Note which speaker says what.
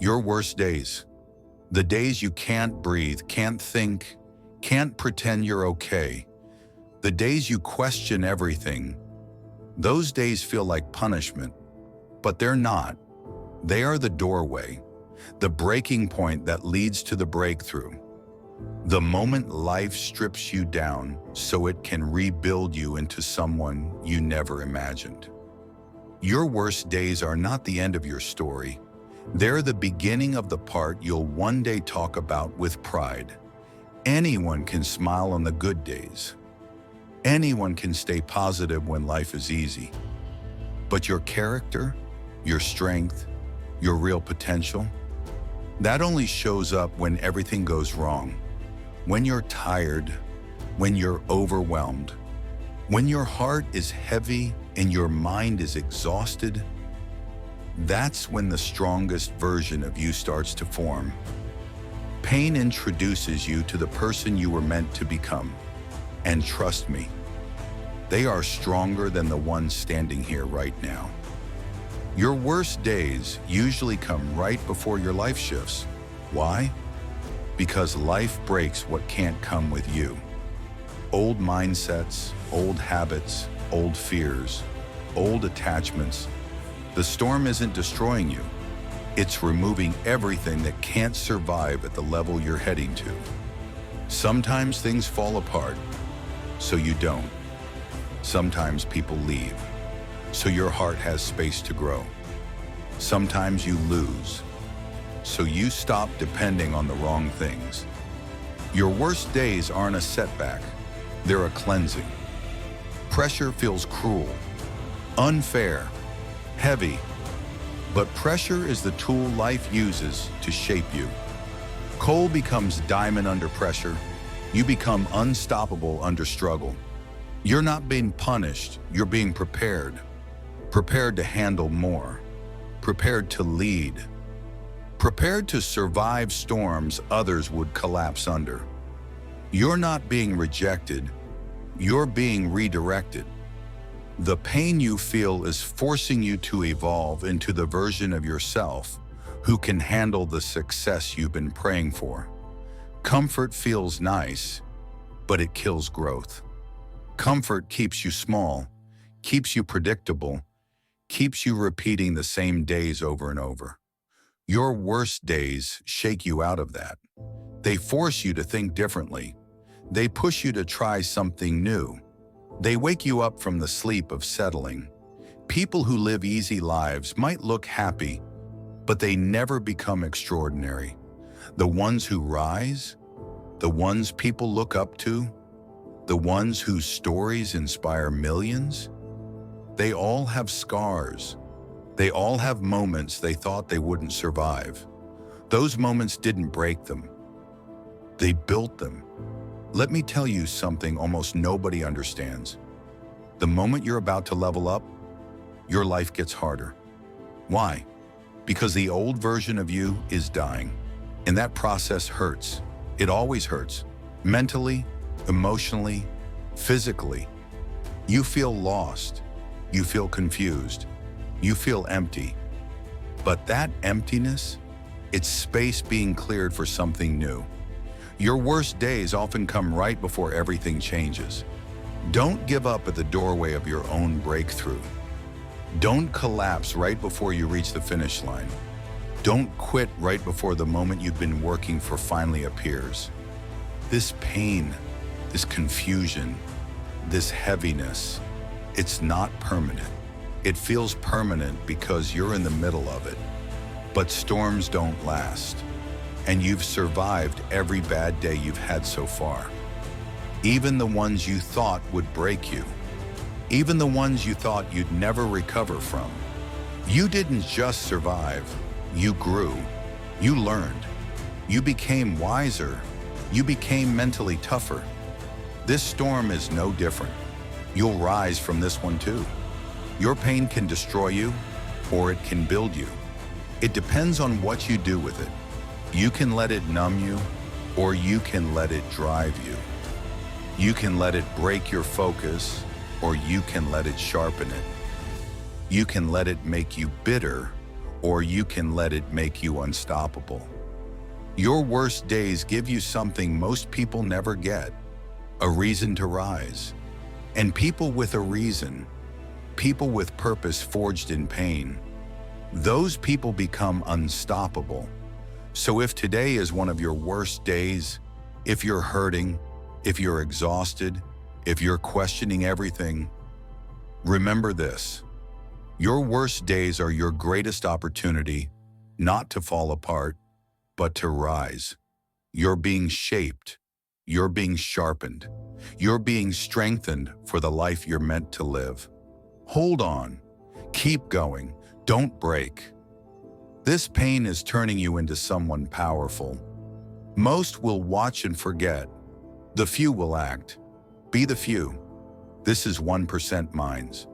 Speaker 1: Your worst days. The days you can't breathe, can't think, can't pretend you're okay. The days you question everything. Those days feel like punishment, but they're not. They are the doorway, the breaking point that leads to the breakthrough. The moment life strips you down so it can rebuild you into someone you never imagined. Your worst days are not the end of your story. They're the beginning of the part you'll one day talk about with pride. Anyone can smile on the good days. Anyone can stay positive when life is easy. But your character, your strength, your real potential, that only shows up when everything goes wrong. When you're tired, when you're overwhelmed, when your heart is heavy and your mind is exhausted, that's when the strongest version of you starts to form. Pain introduces you to the person you were meant to become. And trust me, they are stronger than the ones standing here right now. Your worst days usually come right before your life shifts. Why? Because life breaks what can't come with you. Old mindsets, old habits, old fears, old attachments. The storm isn't destroying you. It's removing everything that can't survive at the level you're heading to. Sometimes things fall apart, so you don't. Sometimes people leave, so your heart has space to grow. Sometimes you lose, so you stop depending on the wrong things. Your worst days aren't a setback, they're a cleansing. Pressure feels cruel, unfair, heavy, but pressure is the tool life uses to shape you. Coal becomes diamond under pressure. You become unstoppable under struggle. You're not being punished, you're being prepared. Prepared to handle more. Prepared to lead. Prepared to survive storms others would collapse under. You're not being rejected, you're being redirected. The pain you feel is forcing you to evolve into the version of yourself who can handle the success you've been praying for. Comfort feels nice, but it kills growth. Comfort keeps you small, keeps you predictable, keeps you repeating the same days over and over. Your worst days shake you out of that. They force you to think differently. They push you to try something new. They wake you up from the sleep of settling. People who live easy lives might look happy, but they never become extraordinary. The ones who rise, the ones people look up to, the ones whose stories inspire millions, they all have scars. They all have moments they thought they wouldn't survive. Those moments didn't break them. They built them. Let me tell you something almost nobody understands. The moment you're about to level up, your life gets harder. Why? Because the old version of you is dying. And that process hurts. It always hurts. Mentally, emotionally, physically. You feel lost. You feel confused. You feel empty. But that emptiness, it's space being cleared for something new. Your worst days often come right before everything changes. Don't give up at the doorway of your own breakthrough. Don't collapse right before you reach the finish line. Don't quit right before the moment you've been working for finally appears. This pain, this confusion, this heaviness, it's not permanent. It feels permanent because you're in the middle of it. But storms don't last. And you've survived every bad day you've had so far. Even the ones you thought would break you. Even the ones you thought you'd never recover from. You didn't just survive, you grew. You learned. You became wiser. You became mentally tougher. This storm is no different. You'll rise from this one too. Your pain can destroy you, or it can build you. It depends on what you do with it. You can let it numb you, or you can let it drive you. You can let it break your focus, or you can let it sharpen it. You can let it make you bitter, or you can let it make you unstoppable. Your worst days give you something most people never get, a reason to rise. And people with a reason, people with purpose forged in pain, those people become unstoppable. So if today is one of your worst days, if you're hurting, if you're exhausted, if you're questioning everything, remember this. Your worst days are your greatest opportunity, not to fall apart, but to rise. You're being shaped. You're being sharpened. You're being strengthened for the life you're meant to live. Hold on. Keep going. Don't break. This pain is turning you into someone powerful. Most will watch and forget. The few will act. Be the few. This is 1% Minds.